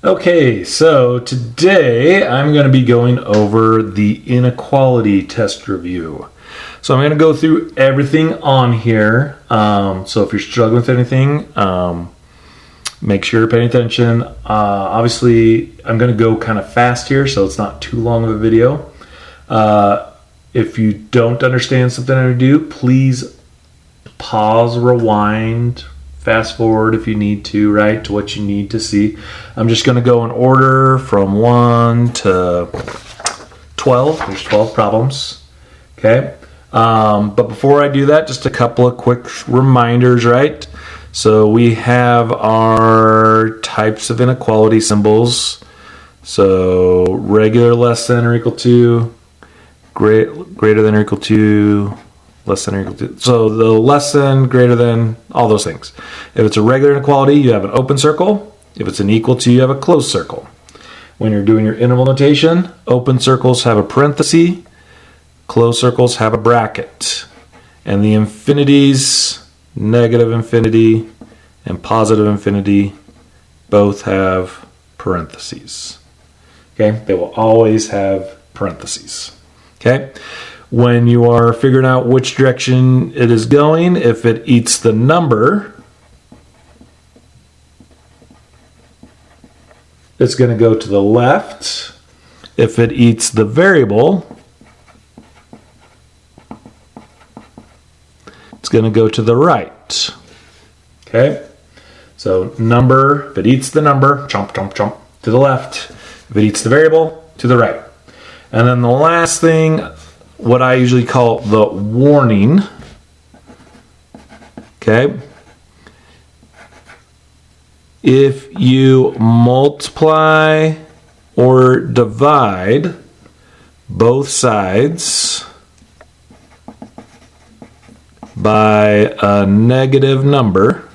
Okay, so today I'm going to be going over the inequality test review. So I'm going to go through everything on here. So if you're struggling with anything, make sure you're paying attention. Obviously, I'm going to go kind of fast here, so it's not too long of a video. If you don't understand something I do, please pause, rewind, fast forward if you need to, right, to what you need to see. I'm just going to go in order from 1 to 12. There's 12 problems. Okay. But before I do that, just a couple of quick reminders, right? So we have our types of inequality symbols. So regular, less than or equal to, greater than or equal to, less than or equal to. So the less than, greater than, all those things. If it's a regular inequality, you have an open circle. If it's an equal to, you have a closed circle. When you're doing your interval notation, open circles have a parenthesis, closed circles have a bracket. And the infinities, negative infinity and positive infinity, both have parentheses. Okay, they will always have parentheses. Okay. When you are figuring out which direction it is going, if it eats the number, it's going to go to the left. If it eats the variable, it's going to go to the right. Okay? So number, if it eats the number, chomp, chomp, chomp, to the left. If it eats the variable, to the right. And then the last thing, what I usually call the warning, okay? If you multiply or divide both sides by a negative number,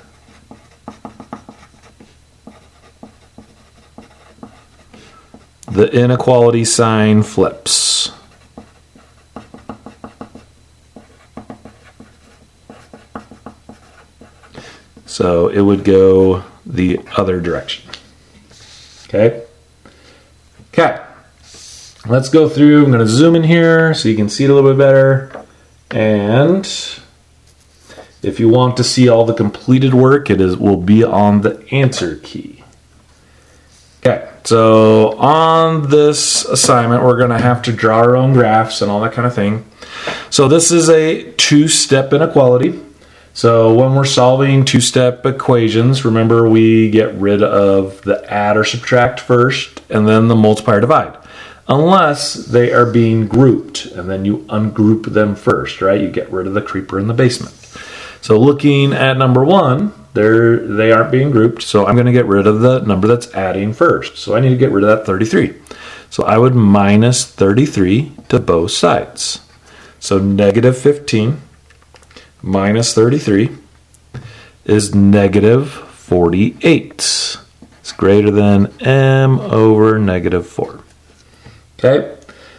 the inequality sign flips. So it would go the other direction. Okay. Okay. Let's go through. I'm going to zoom in here so you can see it a little bit better. And if you want to see all the completed work, will be on the answer key. Okay. So on this assignment, we're going to have to draw our own graphs and all that kind of thing. So this is a two-step inequality. So when we're solving two-step equations, remember we get rid of the add or subtract first and then the multiply or divide. Unless they are being grouped, and then you ungroup them first, right? You get rid of the creeper in the basement. So looking at number 1, they aren't being grouped, so I'm going to get rid of the number that's adding first. So I need to get rid of that 33. So I would minus 33 to both sides. So negative 15 minus 33 is negative 48. It's greater than m over negative 4. Okay,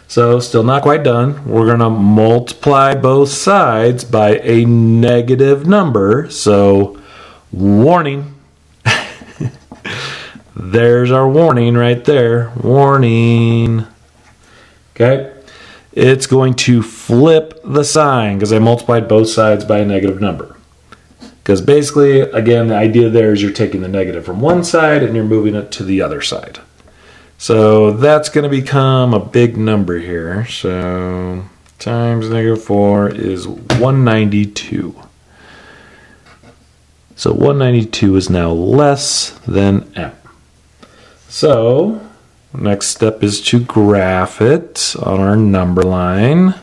so still not quite done. We're going to multiply both sides by a negative number. So warning. There's our warning right there. Warning. Okay. It's going to flip the sign because I multiplied both sides by a negative number. Because basically, again, the idea there is you're taking the negative from one side and you're moving it to the other side. So that's going to become a big number here. So times negative 4 is 192. So 192 is now less than m. So next step is to graph it on our number line.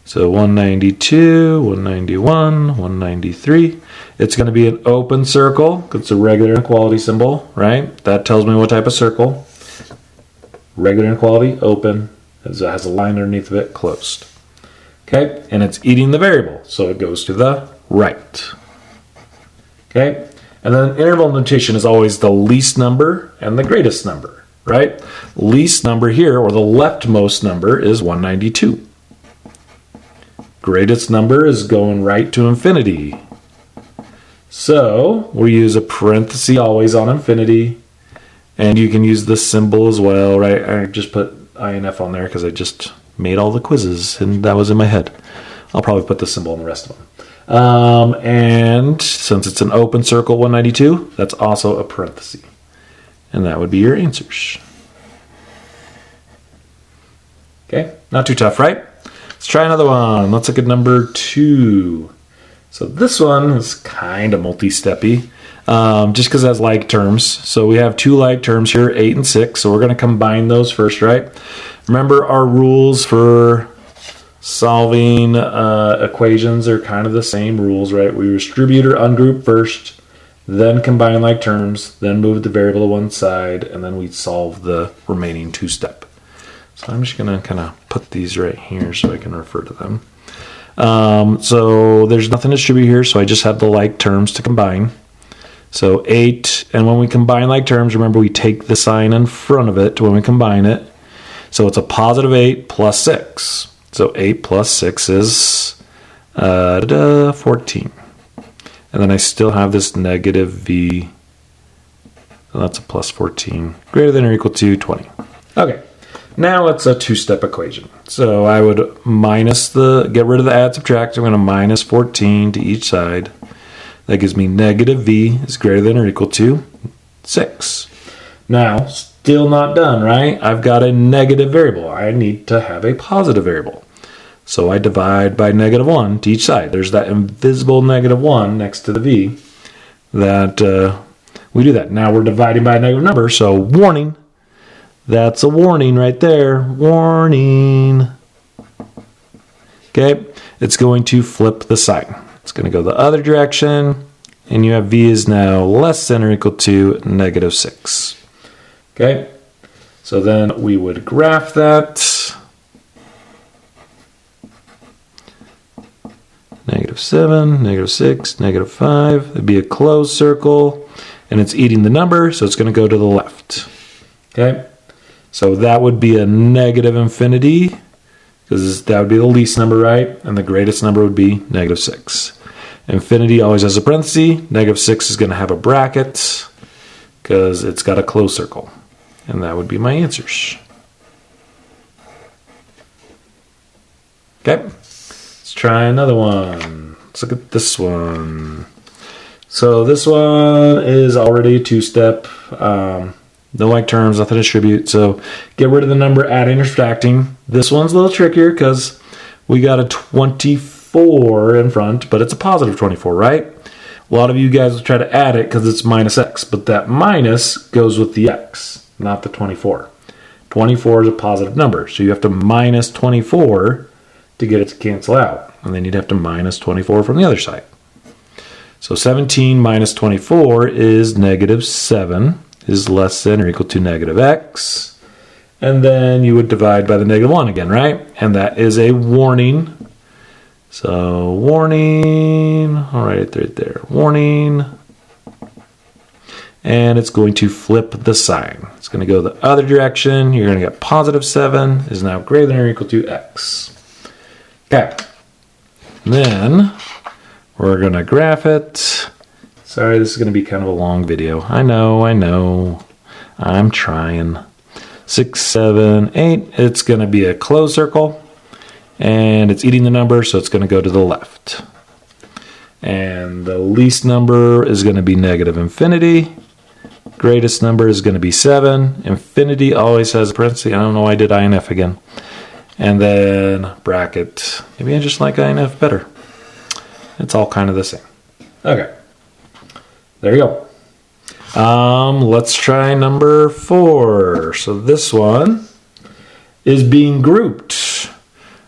So 192, 191, 193. It's going to be an open circle because it's a regular inequality symbol, right? That tells me what type of circle. Regular inequality, open. It has a line underneath of it, closed. Okay, and it's eating the variable, so it goes to the right. Okay, and then interval notation is always the least number and the greatest number. Right? Least number here, or the leftmost number, is 192. Greatest number is going right to infinity. So we use a parenthesis always on infinity, And you can use this symbol as well, right? I just put INF on there because I just made all the quizzes and that was in my head. I'll probably put the symbol on the rest of them. And since it's an open circle 192, that's also a parenthesis. And that would be your answers. Okay, not too tough, right? Let's try another one. Let's look at number 2. So this one is kind of multi-steppy, just because it has like terms. So we have 2 like terms here, 8 and 6. So we're going to combine those first, right? Remember our rules for solving equations are kind of the same rules, right? We distribute or ungroup first, then combine like terms, then move the variable to one side, and then we solve the remaining 2-step. So I'm just going to kind of put these right here so I can refer to them. So there's nothing to distribute here, so I just have the like terms to combine. So 8, and when we combine like terms, remember we take the sign in front of it when we combine it. So it's a positive 8 plus 6. So 8 plus 6 is 14. And then I still have this negative v. So that's a plus 14. Greater than or equal to 20. Okay. Now it's a 2-step equation. So I would get rid of the add subtract. I'm going to minus 14 to each side. That gives me negative v is greater than or equal to 6. Now, still not done, right? I've got a negative variable. I need to have a positive variable. So I divide by negative 1 to each side. There's that invisible negative 1 next to the v. That we do that. Now we're dividing by a negative number, so warning. That's a warning right there. Warning. Okay, it's going to flip the sign. It's going to go the other direction, and you have v is now less than or equal to negative 6. Okay, so then we would graph that. Negative 7, negative 6, negative 5. It'd be a closed circle, and it's eating the number, so it's going to go to the left. Okay, so that would be a negative infinity, because that would be the least number, right? And the greatest number would be negative 6. Infinity always has a parenthesis. Negative 6 is going to have a bracket, because it's got a closed circle. And that would be my answers. Okay, let's try another one. Let's look at this one. So this one is already a 2-step. No like terms, nothing to distribute. So get rid of the number, adding or subtracting. This one's a little trickier because we got a 24 in front, but it's a positive 24, right? A lot of you guys will try to add it because it's minus x, but that minus goes with the x, not the 24. 24 is a positive number, so you have to minus 24 to get it to cancel out. And then you'd have to minus 24 from the other side. So 17 minus 24 is negative 7. Is less than or equal to negative x. And then you would divide by the negative 1 again, right? And that is a warning. So warning, all right there, warning. And it's going to flip the sign. It's going to go the other direction. You're going to get positive 7 is now greater than or equal to x. Okay. Then we're going to graph it. Sorry, this is going to be kind of a long video. I know. I'm trying. 6, 7, 8. It's going to be a closed circle. And it's eating the number, so it's going to go to the left. And the least number is going to be negative infinity. Greatest number is going to be 7. Infinity always has a parenthesis. I don't know why I did INF again. And then bracket. Maybe I just like INF better. It's all kind of the same. Okay. There you go. Let's try number 4. So this one is being grouped.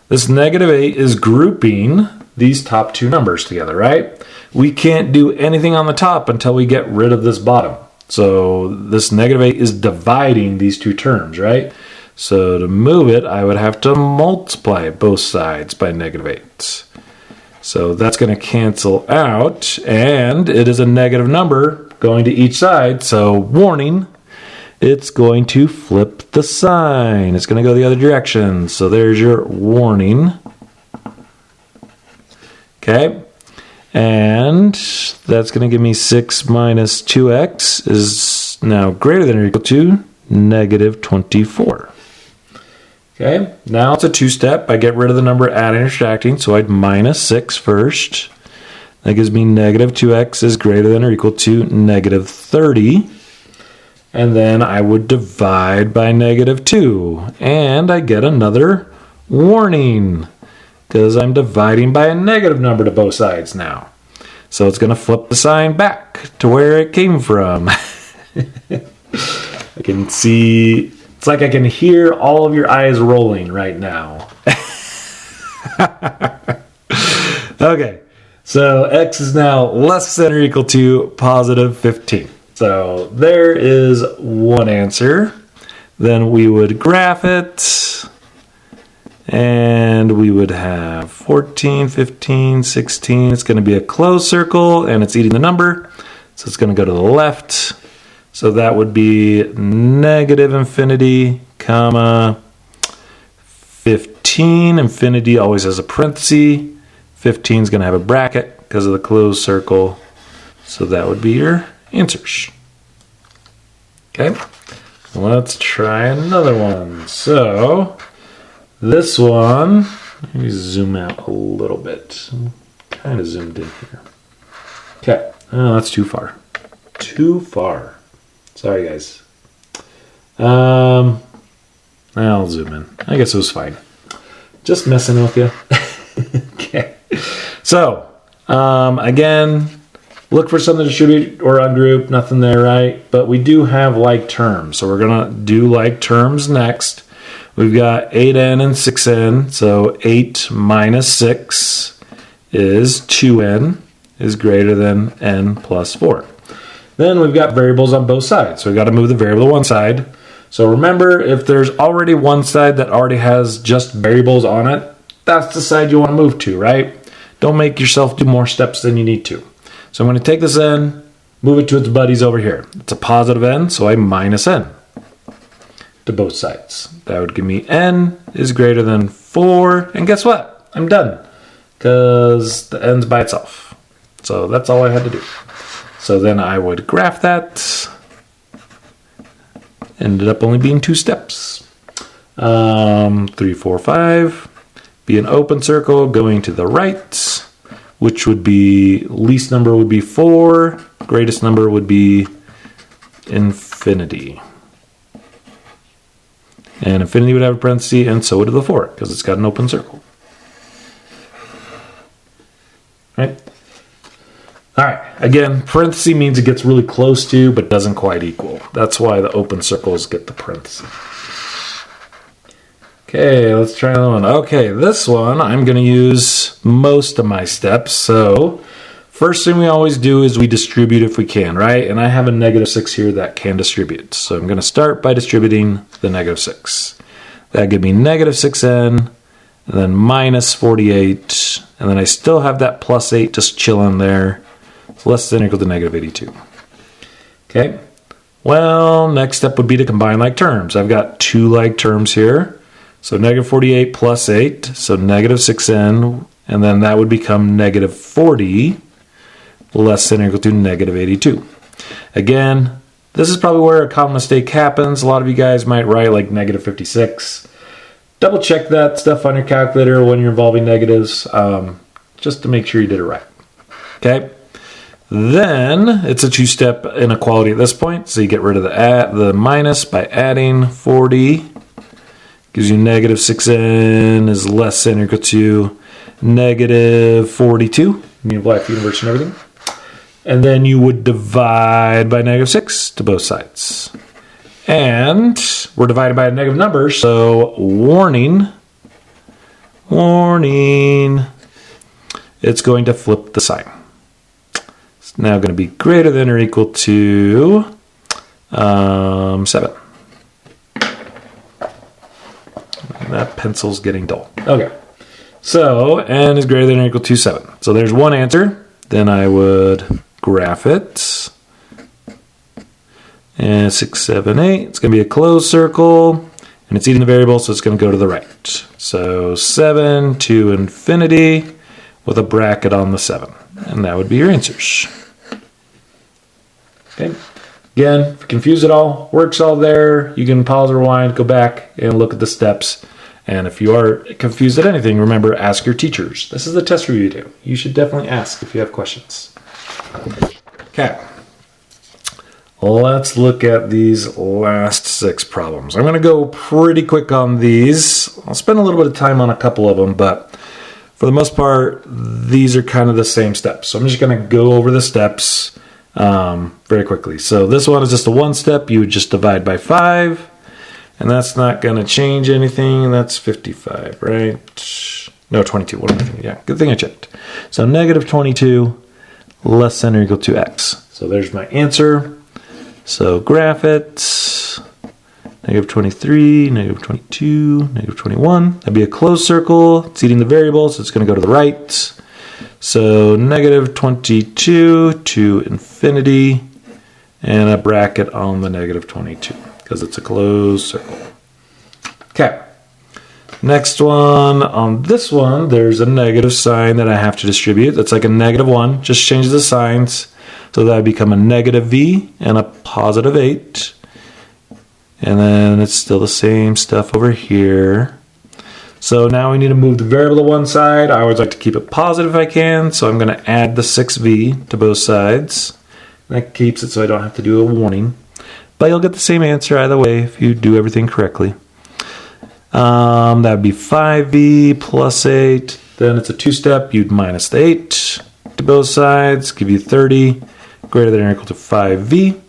This negative 8 is grouping these top 2 numbers together, right? We can't do anything on the top until we get rid of this bottom. So this negative 8 is dividing these 2 terms, right? So to move it, I would have to multiply both sides by negative 8. So that's going to cancel out, and it is a negative number going to each side. So warning, it's going to flip the sign. It's going to go the other direction. So there's your warning. Okay. And that's going to give me 6 minus 2x is is now greater than or equal to negative 24. Okay, now it's a two-step. I get rid of the number adding or subtracting, so I'd minus 6 first. That gives me negative 2x is greater than or equal to negative 30. And then I would divide by negative 2. And I get another warning because I'm dividing by a negative number to both sides now. So it's going to flip the sign back to where it came from. I can see, it's like I can hear all of your eyes rolling right now. Okay, so x is now less than or equal to positive 15. So there is one answer. Then we would graph it. And we would have 14, 15, 16. It's going to be a closed circle, and it's eating the number. So it's going to go to the left. So that would be negative infinity, comma, 15. Infinity always has a parenthesis. 15 is going to have a bracket because of the closed circle. So that would be your answers. Okay, let's try another one. So this one, let me zoom out a little bit. I'm kind of zoomed in here. Okay, oh, that's too far. Too far. Sorry, guys. I'll zoom in. I guess it was fine. Just messing with you. Okay. So, again, look for something to distribute or ungroup. Nothing there, right? But we do have like terms. So we're going to do like terms next. We've got 8n and 6n. So 8 minus 6 is 2n is greater than n plus 4. Then we've got variables on both sides. So we've got to move the variable to one side. So remember, if there's already one side that already has just variables on it, that's the side you want to move to, right? Don't make yourself do more steps than you need to. So I'm going to take this n, move it to its buddies over here. It's a positive n, so I minus n to both sides. That would give me n is greater than 4. And guess what? I'm done because the n's by itself. So that's all I had to do. So then I would graph that. Ended up only being 2 steps. 3, 4, 5. Be an open circle going to the right, which would be, least number would be 4. Greatest number would be infinity. And infinity would have a parenthesis, and so would the 4, because it's got an open circle. Right? All right, again, parenthesis means it gets really close to, but doesn't quite equal. That's why the open circles get the parenthesis. Okay, let's try another one. Okay, this one, I'm going to use most of my steps. So, first thing we always do is we distribute if we can, right? And I have a negative 6 here that can distribute. So I'm going to start by distributing the negative 6. That gives me negative 6n, and then minus 48, and then I still have that plus 8 just chilling there. It's less than or equal to negative 82. Okay, well, next step would be to combine like terms. I've got 2 like terms here. So negative 48 plus 8, so negative 6n, and then that would become negative 40, less than or equal to negative 82. Again, this is probably where a common mistake happens. A lot of you guys might write like negative 56. Double check that stuff on your calculator when you're involving negatives, just to make sure you did it right. Okay? Then it's a 2-step inequality at this point, so you get rid of the minus by adding 40. Gives you negative 6n is less than or equal to negative 42. You black universe and everything. And then you would divide by negative 6 to both sides. And we're divided by a negative number, so warning, it's going to flip the sign. It's now going to be greater than or equal to 7. That pencil's getting dull. Okay. So, n is greater than or equal to 7. So there's one answer. Then I would graph it. And 6, 7, 8. It's going to be a closed circle. And it's eating the variable, so it's going to go to the right. So 7 to infinity with a bracket on the 7. And that would be your answers. Okay. Again, if you're confused at all, work's all there. You can pause, rewind, go back, and look at the steps. And if you are confused at anything, remember, ask your teachers. This is the test review video. You should definitely ask if you have questions. Okay. Let's look at these last 6 problems. I'm going to go pretty quick on these. I'll spend a little bit of time on a couple of them, but for the most part, these are kind of the same steps. So I'm just going to go over the steps very quickly. So this one is just a 1 step. You would just divide by 5, and that's not going to change anything. That's 55, right? No, 22. What am I thinking? Yeah, good thing I checked. So negative 22 less than or equal to x. So there's my answer. So graph it. Negative 23, negative 22, negative 21. That'd be a closed circle. It's eating the variable, so it's going to go to the right. So negative 22 to infinity, and a bracket on the negative 22 because it's a closed circle. Okay. Next one, on this one, there's a negative sign that I have to distribute. That's like a negative 1. Just change the signs. So that would become a negative v and a positive 8. And then it's still the same stuff over here. So now we need to move the variable to one side. I always like to keep it positive if I can. So I'm going to add the 6v to both sides. That keeps it so I don't have to do a warning. But you'll get the same answer either way if you do everything correctly. That would be 5v plus 8. Then it's a 2-step. You'd minus the 8 to both sides. Give you 30 greater than or equal to 5v.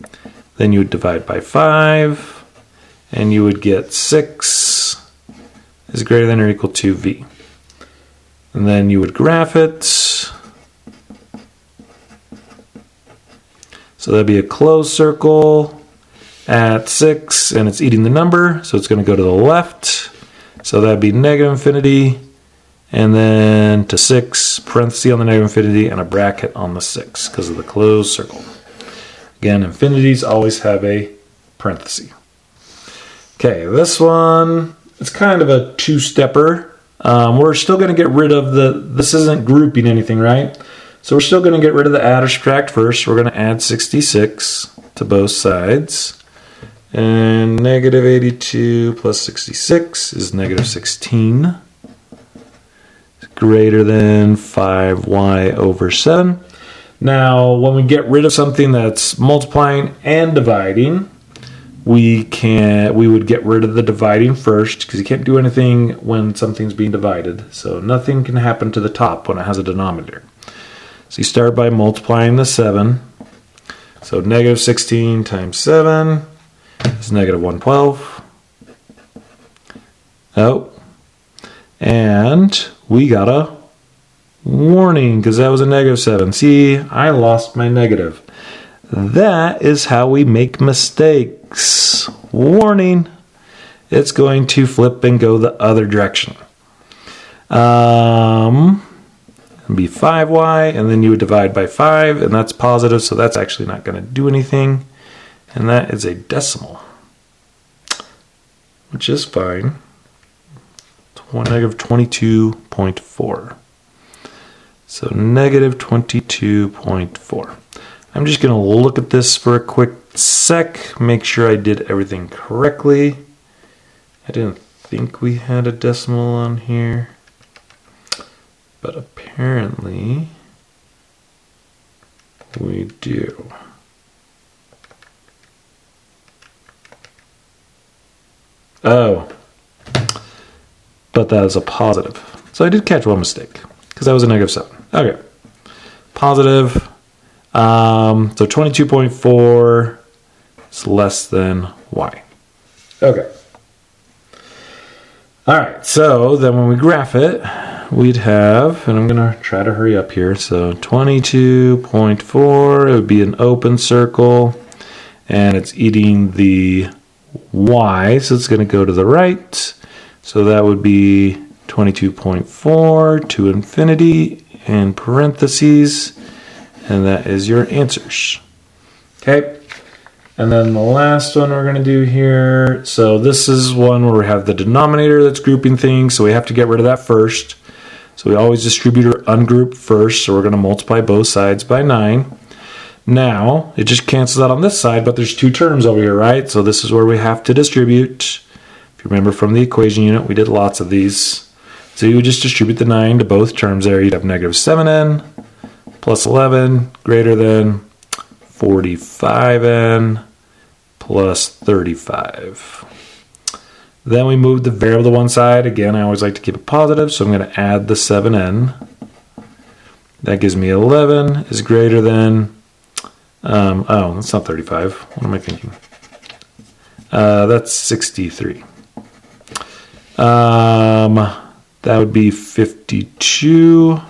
Then you would divide by 5. And you would get 6 is greater than or equal to v. And then you would graph it. So that'd be a closed circle at 6, and it's eating the number, so it's going to go to the left. So that'd be negative infinity, and then to 6, parenthesis on the negative infinity, and a bracket on the 6 because of the closed circle. Again, infinities always have a parenthesis. Okay, this one, it's kind of a 2-stepper. We're still going to get rid of this isn't grouping anything, right? So we're still going to get rid of the add or subtract first. We're going to add 66 to both sides. And negative 82 plus 66 is negative 16. It's greater than 5y over 7. Now, when we get rid of something that's multiplying and dividing, we would get rid of the dividing first because you can't do anything when something's being divided. So nothing can happen to the top when it has a denominator. So you start by multiplying the 7. So negative 16 times 7 is negative 112. Oh, and we got a warning because that was a negative 7. See, I lost my negative. That is how we make mistakes. Warning, it's going to flip and go the other direction. It'd be 5y, and then you would divide by 5, and that's positive, so that's actually not going to do anything. And that is a decimal, which is fine. Negative 22.4. So negative 22.4. I'm just going to look at this for a quick sec, make sure I did everything correctly. I didn't think we had a decimal on here, but apparently we do. Oh, but that is a positive. So I did catch one mistake because that was a negative 7. Okay, positive. So 22.4 is less than y. Okay. All right, so then when we graph it, we'd have, and I'm going to try to hurry up here, so 22.4, it would be an open circle, and it's eating the y, so it's going to go to the right. So that would be 22.4 to infinity in parentheses. And that is your answers. Okay. And then the last one we're going to do here. So this is one where we have the denominator that's grouping things. So we have to get rid of that first. So we always distribute or ungroup first. So we're going to multiply both sides by 9. Now, it just cancels out on this side, but there's two terms over here, right? So this is where we have to distribute. If you remember from the equation unit, we did lots of these. So you would just distribute the 9 to both terms there. You'd have negative 7n plus 11 greater than 45n plus 35. Then we move the variable to one side. Again, I always like to keep it positive, so I'm going to add the 7n. That gives me 11 is greater than, oh, that's not 35. What am I thinking? That's 63. That would be 52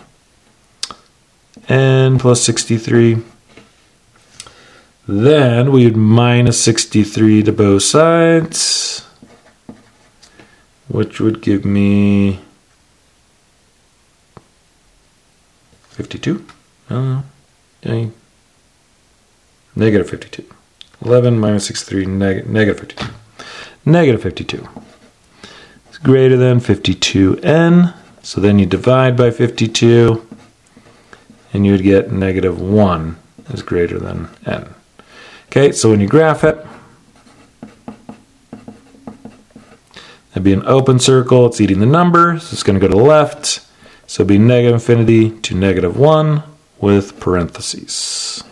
n plus 63. Then we would minus 63 to both sides, which would give me 52. I don't know. Negative 52. 11 minus 63, negative 52. Negative 52. It's greater than 52n. So then you divide by 52, and you would get negative 1 is greater than n. Okay, so when you graph it, that'd be an open circle. It's eating the number, so it's going to go to the left. So it'd be negative infinity to negative 1 with parentheses.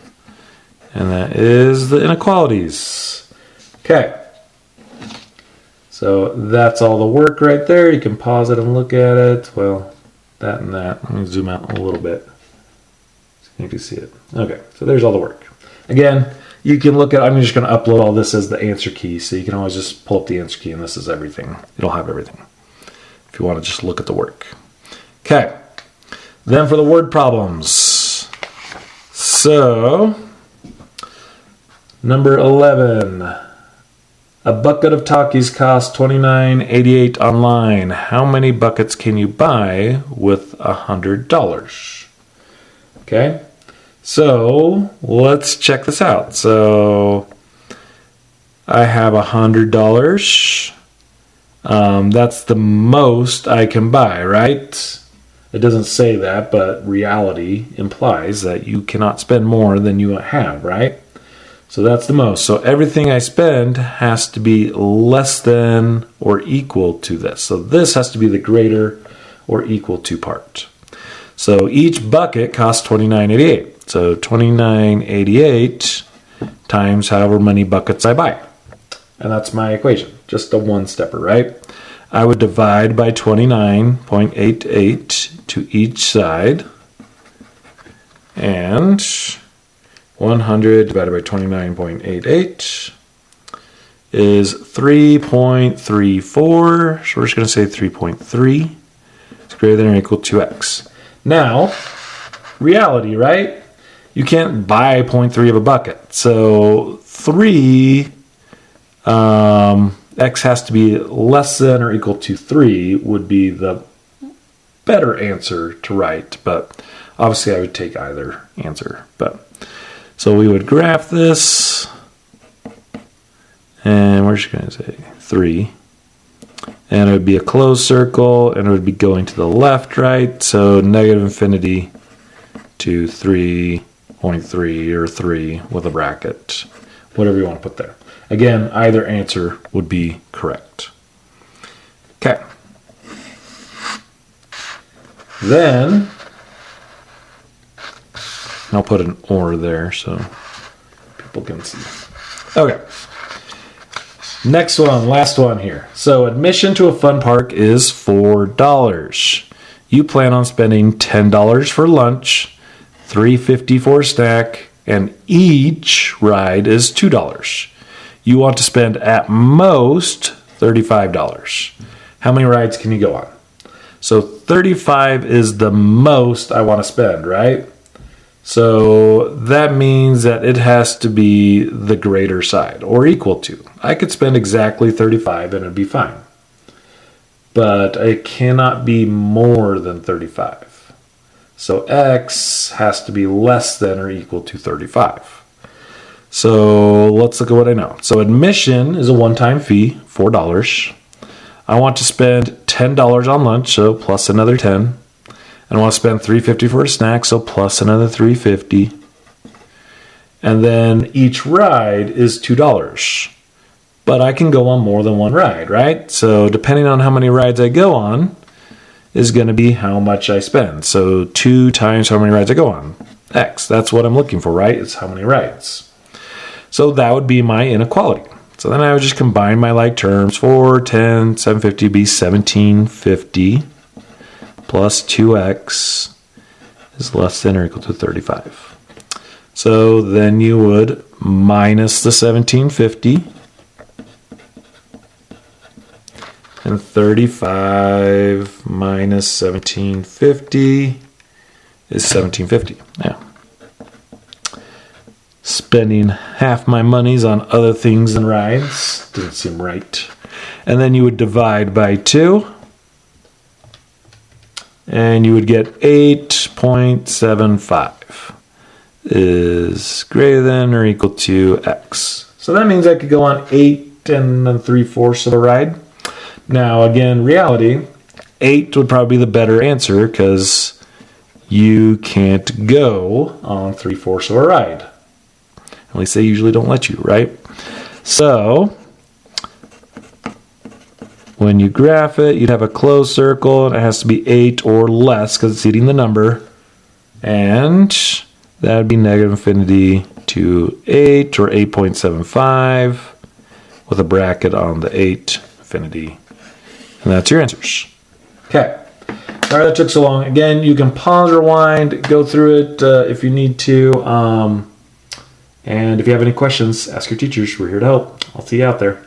And that is the inequalities. Okay. So that's all the work right there. You can pause it and look at it. Well, that and that. Let me zoom out a little bit so you can see it. Okay, so there's all the work. Again, you can look at, I'm just going to upload all this as the answer key, so you can always just pull up the answer key and this is everything. It'll have everything if you want to just look at the work. Okay, then for the word problems. So, number 11. A bucket of Takis costs $29.88 online. How many buckets can you buy with $100? Okay, so let's check this out. So I have $100. That's the most I can buy, right? It doesn't say that, but reality implies that you cannot spend more than you have, right? So that's the most. So everything I spend has to be less than or equal to this. So this has to be the greater or equal to part. So each bucket costs $29.88. So $29.88 times however many buckets I buy. And that's my equation. Just a one-stepper, right? I would divide by 29.88 to each side. And 100 divided by 29.88 is 3.34. So we're just going to say 3.3. It's greater than or equal to x. Now, reality, right? You can't buy 0.3 of a bucket. So 3, x has to be less than or equal to 3 would be the better answer to write. But obviously I would take either answer. So we would graph this, and we're just going to say 3. And it would be a closed circle, and it would be going to the left, right? So negative infinity to 3.3 or 3 with a bracket, whatever you want to put there. Again, either answer would be correct. Okay. Then I'll put an or there so people can see. Okay. Next one, last one here. So admission to a fun park is $4. You plan on spending $10 for lunch, $3.50 for a snack, and each ride is $2. You want to spend at most $35. How many rides can you go on? So 35 is the most I want to spend, right? So that means that it has to be the greater side or equal to. I could spend exactly 35 and it'd be fine. But it cannot be more than 35. So x has to be less than or equal to 35. So let's look at what I know. So admission is a one-time fee, $4. I want to spend $10 on lunch, so plus another 10. And I want to spend $3.50 for a snack, so plus another $3.50. And then each ride is $2. But I can go on more than one ride, right? So depending on how many rides I go on is going to be how much I spend. So 2 times how many rides I go on. X. That's what I'm looking for, right? It's how many rides. So that would be my inequality. So then I would just combine my like terms. 4, 10, 750 be 1750 plus 2x is less than or equal to 35. So then you would minus the 1750 and 35 minus 1750 is 1750. Yeah. Spending half my monies on other things than rides didn't seem right. And then you would divide by 2. And you would get 8.75 is greater than or equal to x. So that means I could go on 8 and 3/4 of a ride. Now, again, reality, 8 would probably be the better answer because you can't go on 3/4 of a ride. At least they usually don't let you, right? So when you graph it, you'd have a closed circle, and it has to be 8 or less because it's eating the number. And that would be negative infinity to 8 or 8.75 with a bracket on the 8 infinity. And that's your answers. Okay. All right, that took so long. Again, you can pause, rewind, go through it if you need to. And if you have any questions, ask your teachers. We're here to help. I'll see you out there.